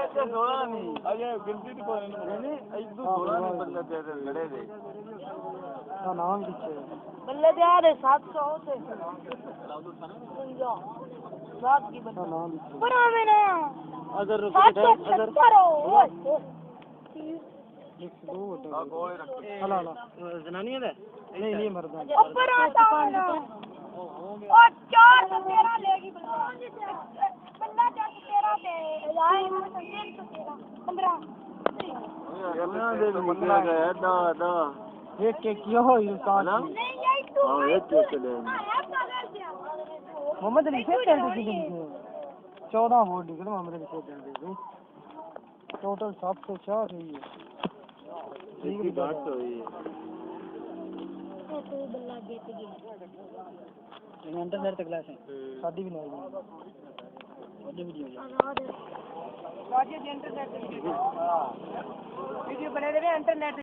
अच्छा 16 नहीं अजय गिनती नहीं कोई नहीं एक दो 16 नहीं बल्ले दे लड़े दे ना नाम पीछे बल्ले दे आ रहे 700 से बात की बल्ले नाम पीछे पर हमें ना अगर अगर एक दो हला हला जनानी है नहीं नहीं मर्द ऊपर आता है और 4 तो तेरा लेगी बल्ला 4 तो तेरा दे यार हमारे संदेश तो तेरा 15 मंगला गया दा दा एक के किया हो ये कान नहीं यही तू हां एक के दे मोहम्मद अली से चल रही थी 14 वोट निकले मोहम्मद अली से चल रही टोटल 704 है ये ठीक है बात तो है तो बल्ला जीत गई इंटरनेट तक क्लास है शादी भी नहीं हुई वीडियो राजे इंटरनेट वीडियो बने रहे इंटरनेट